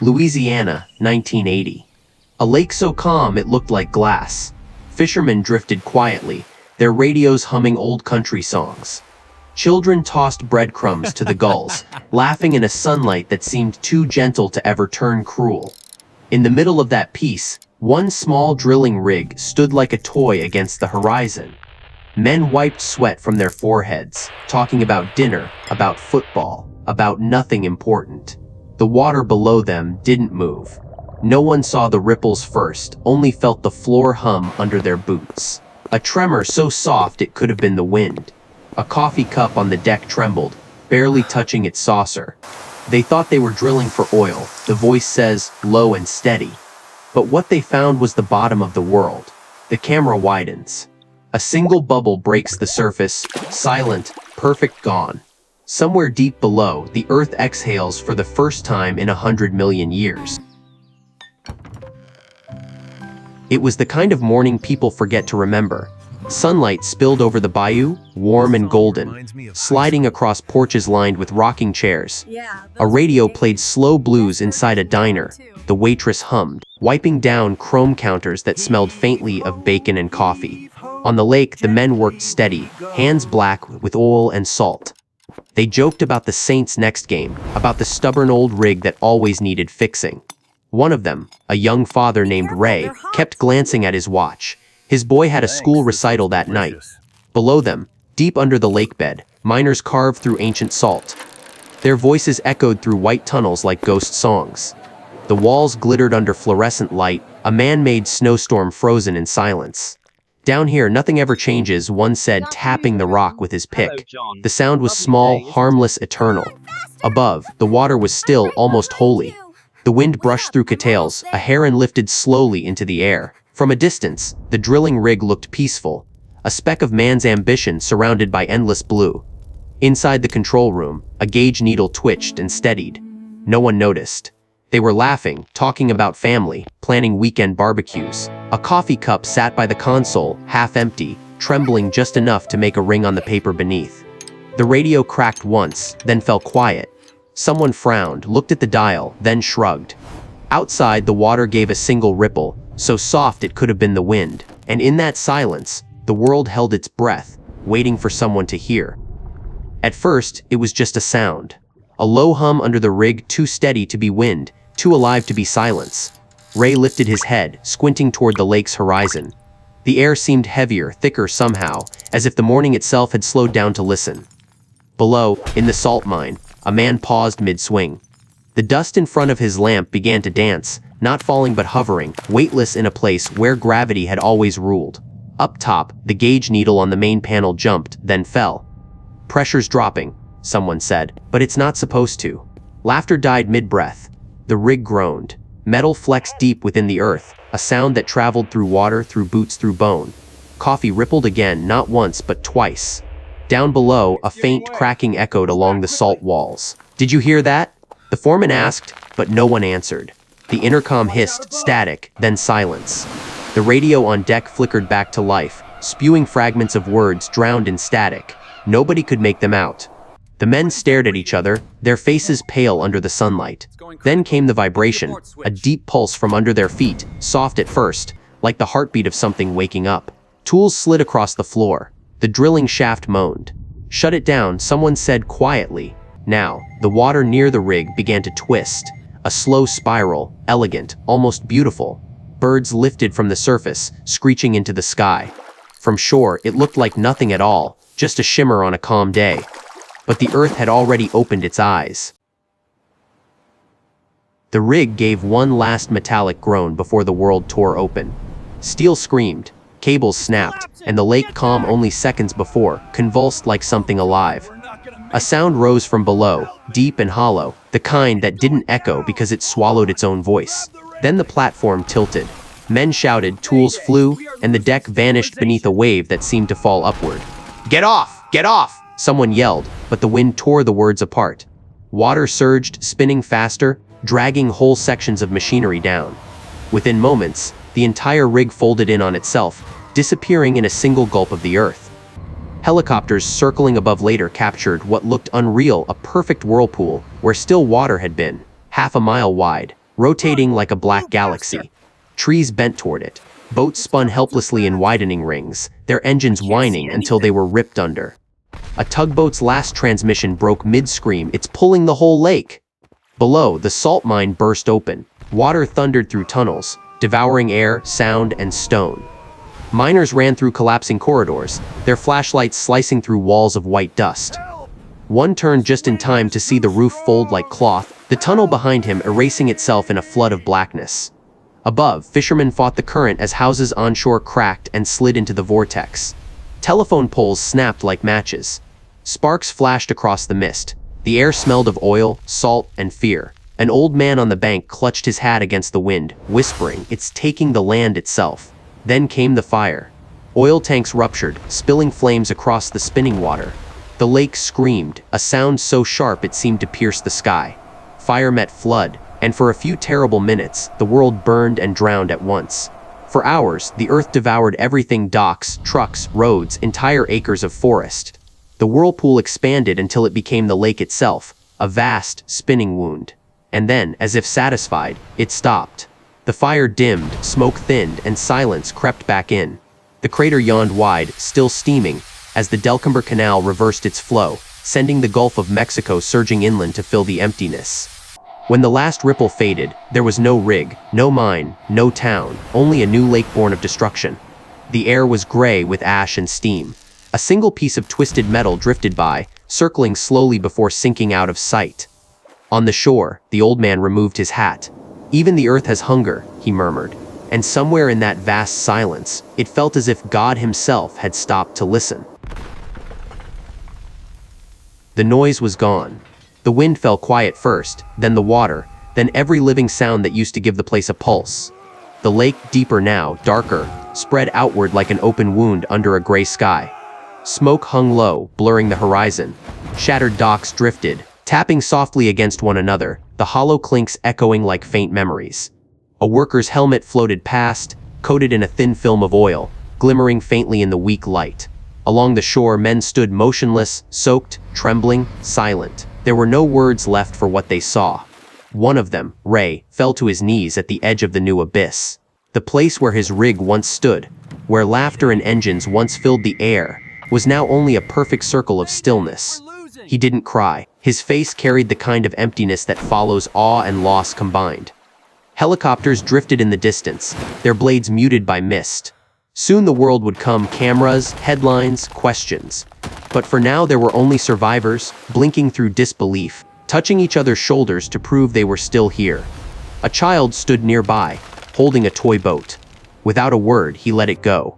Louisiana, 1980. A lake so calm it looked like glass. Fishermen drifted quietly, their radios humming old country songs. Children tossed breadcrumbs to the gulls, laughing in a sunlight that seemed too gentle to ever turn cruel. In the middle of that peace, one small drilling rig stood like a toy against the horizon. Men wiped sweat from their foreheads, talking about dinner, about football, about nothing important. The water below them didn't move. No one saw the ripples first, only felt the floor hum under their boots. A tremor so soft it could have been the wind. A coffee cup on the deck trembled, barely touching its saucer. They thought they were drilling for oil, the voice says, low and steady. But what they found was the bottom of the world. The camera widens. A single bubble breaks the surface, silent, perfect, gone. Somewhere deep below, the Earth exhales for the first time in 100 million years. It was the kind of morning people forget to remember. Sunlight spilled over the bayou, warm and golden, sliding across porches lined with rocking chairs. A radio played slow blues inside a diner. The waitress hummed, wiping down chrome counters that smelled faintly of bacon and coffee. On the lake, the men worked steady, hands black with oil and salt. They joked about the Saints' next game, about the stubborn old rig that always needed fixing. One of them, a young father named Ray, kept glancing at his watch. His boy had a school recital that night. Below them, deep under the lake bed, miners carved through ancient salt. Their voices echoed through white tunnels like ghost songs. The walls glittered under fluorescent light, a man-made snowstorm frozen in silence. Down here, nothing ever changes, one said, tapping the rock with his pick. The sound was small, harmless, eternal. Above, the water was still, almost holy. The wind brushed through cattails, a heron lifted slowly into the air. From a distance, the drilling rig looked peaceful, a speck of man's ambition surrounded by endless blue. Inside the control room, a gauge needle twitched and steadied. No one noticed. They were laughing, talking about family, planning weekend barbecues. A coffee cup sat by the console, half empty, trembling just enough to make a ring on the paper beneath. The radio cracked once, then fell quiet. Someone frowned, looked at the dial, then shrugged. Outside, the water gave a single ripple, so soft it could have been the wind, and in that silence, the world held its breath, waiting for someone to hear. At first, it was just a sound. A low hum under the rig, too steady to be wind, too alive to be silence. Ray lifted his head, squinting toward the lake's horizon. The air seemed heavier, thicker somehow, as if the morning itself had slowed down to listen. Below, in the salt mine, a man paused mid-swing. The dust in front of his lamp began to dance, not falling but hovering, weightless in a place where gravity had always ruled. Up top, the gauge needle on the main panel jumped, then fell. "Pressure's dropping," someone said, "but it's not supposed to." Laughter died mid-breath. The rig groaned. Metal flexed deep within the earth, a sound that traveled through water, through boots, through bone. Coffee rippled again, not once but twice. Down below, a faint cracking echoed along the salt walls. "Did you hear that?" the foreman asked, but no one answered. The intercom hissed, static, then silence. The radio on deck flickered back to life, spewing fragments of words drowned in static. Nobody could make them out. The men stared at each other, their faces pale under the sunlight. Then came the vibration, a deep pulse from under their feet, soft at first, like the heartbeat of something waking up. Tools slid across the floor. The drilling shaft moaned. "Shut it down," someone said quietly. Now, the water near the rig began to twist. A slow spiral, elegant, almost beautiful. Birds lifted from the surface, screeching into the sky. From shore, it looked like nothing at all, just a shimmer on a calm day. But the earth had already opened its eyes. The rig gave one last metallic groan before the world tore open. Steel screamed, cables snapped, and the lake, calm only seconds before, convulsed like something alive. A sound rose from below, deep and hollow, the kind that didn't echo because it swallowed its own voice. Then the platform tilted. Men shouted, tools flew, and the deck vanished beneath a wave that seemed to fall upward. "Get off! Get off!" someone yelled, but the wind tore the words apart. Water surged, spinning faster, dragging whole sections of machinery down. Within moments, the entire rig folded in on itself, disappearing in a single gulp of the earth. Helicopters circling above later captured what looked unreal, a perfect whirlpool where still water had been, half a mile wide, rotating like a black galaxy. Trees bent toward it. Boats spun helplessly in widening rings, their engines whining until they were ripped under. A tugboat's last transmission broke mid-scream. It's pulling the whole lake. Below, the salt mine burst open. Water thundered through tunnels, devouring air, sound, and stone. Miners ran through collapsing corridors, their flashlights slicing through walls of white dust. One turned just in time to see the roof fold like cloth, the tunnel behind him erasing itself in a flood of blackness. Above, fishermen fought the current as houses onshore cracked and slid into the vortex. Telephone poles snapped like matches. Sparks flashed across the mist. The air smelled of oil, salt, and fear. An old man on the bank clutched his hat against the wind, whispering, "It's taking the land itself." Then came the fire. Oil tanks ruptured, spilling flames across the spinning water. The lake screamed, a sound so sharp it seemed to pierce the sky. Fire met flood, and for a few terrible minutes, the world burned and drowned at once. For hours, the earth devoured everything: docks, trucks, roads, entire acres of forest. The whirlpool expanded until it became the lake itself, a vast, spinning wound. And then, as if satisfied, it stopped. The fire dimmed, smoke thinned, and silence crept back in. The crater yawned wide, still steaming, as the Delcambre Canal reversed its flow, sending the Gulf of Mexico surging inland to fill the emptiness. When the last ripple faded, there was no rig, no mine, no town, only a new lake born of destruction. The air was gray with ash and steam. A single piece of twisted metal drifted by, circling slowly before sinking out of sight. On the shore, the old man removed his hat. "Even the earth has hunger," he murmured, and somewhere in that vast silence, it felt as if God himself had stopped to listen. The noise was gone. The wind fell quiet first, then the water, then every living sound that used to give the place a pulse. The lake, deeper now, darker, spread outward like an open wound under a gray sky. Smoke hung low, blurring the horizon. Shattered docks drifted, tapping softly against one another, the hollow clinks echoing like faint memories. A worker's helmet floated past, coated in a thin film of oil, glimmering faintly in the weak light. Along the shore, men stood motionless, soaked, trembling, silent. There were no words left for what they saw. One of them, Ray, fell to his knees at the edge of the new abyss. The place where his rig once stood, where laughter and engines once filled the air, was now only a perfect circle of stillness. He didn't cry. His face carried the kind of emptiness that follows awe and loss combined. Helicopters drifted in the distance, their blades muted by mist. Soon the world would come: cameras, headlines, questions. But for now there were only survivors, blinking through disbelief, touching each other's shoulders to prove they were still here. A child stood nearby, holding a toy boat. Without a word, he let it go.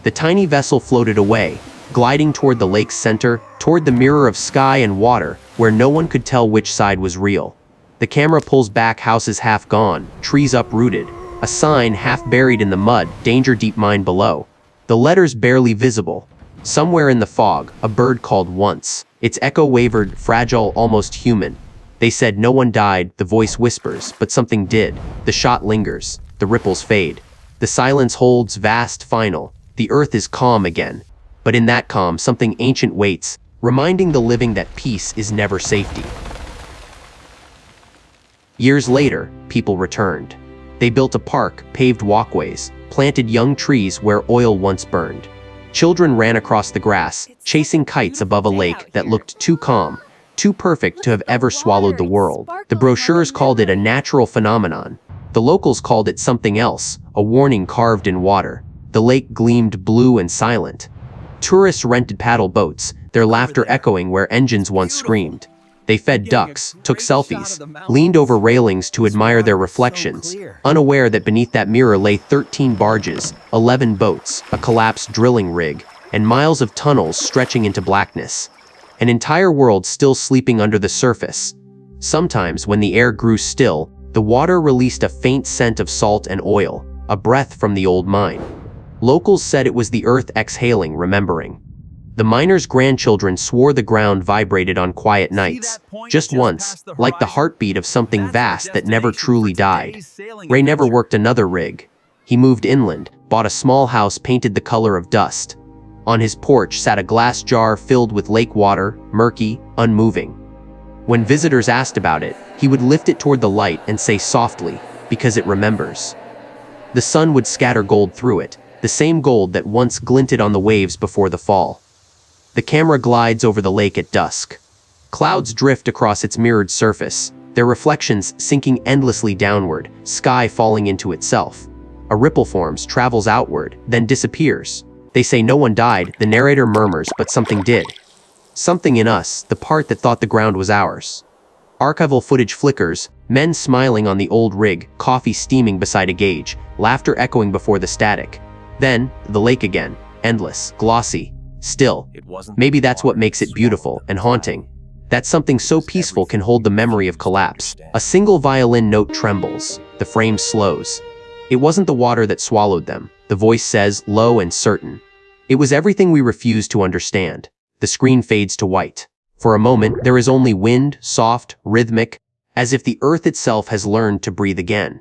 The tiny vessel floated away, gliding toward the lake's center, toward the mirror of sky and water, where no one could tell which side was real. The camera pulls back, houses half gone, trees uprooted, a sign half buried in the mud, "Danger, deep mine below." The letters barely visible. Somewhere in the fog, a bird called once. Its echo wavered, fragile, almost human. They said no one died, the voice whispers, but something did. The shot lingers, the ripples fade. The silence holds, vast, final. The earth is calm again. But in that calm, something ancient waits, reminding the living that peace is never safety. Years later, people returned. They built a park, paved walkways, planted young trees where oil once burned. Children ran across the grass, chasing kites above a lake that looked too calm, too perfect to have ever swallowed the world. The brochures called it a natural phenomenon. The locals called it something else, a warning carved in water. The lake gleamed blue and silent. Tourists rented paddle boats, their laughter echoing where engines once screamed. They fed ducks, took selfies, leaned over railings to admire their reflections, unaware that beneath that mirror lay 13 barges, 11 boats, a collapsed drilling rig, and miles of tunnels stretching into blackness. An entire world still sleeping under the surface. Sometimes, when the air grew still, the water released a faint scent of salt and oil, a breath from the old mine. Locals said it was the earth exhaling, remembering. The miners' grandchildren swore the ground vibrated on quiet nights, just once, like the heartbeat of something vast that never truly died. Ray never worked another rig. He moved inland, bought a small house painted the color of dust. On his porch sat a glass jar filled with lake water, murky, unmoving. When visitors asked about it, he would lift it toward the light and say softly, "Because it remembers." The sun would scatter gold through it, the same gold that once glinted on the waves before the fall. The camera glides over the lake at dusk. Clouds drift across its mirrored surface, their reflections sinking endlessly downward, sky falling into itself. A ripple forms, travels outward, then disappears. They say no one died, the narrator murmurs, but something did. Something in us, the part that thought the ground was ours. Archival footage flickers, men smiling on the old rig, coffee steaming beside a gauge, laughter echoing before the static. Then, the lake again, endless, glossy, still. Maybe that's what makes it beautiful and haunting. That something so peaceful can hold the memory of collapse. A single violin note trembles, the frame slows. It wasn't the water that swallowed them, the voice says, low and certain. It was everything we refused to understand. The screen fades to white. For a moment, there is only wind, soft, rhythmic, as if the earth itself has learned to breathe again.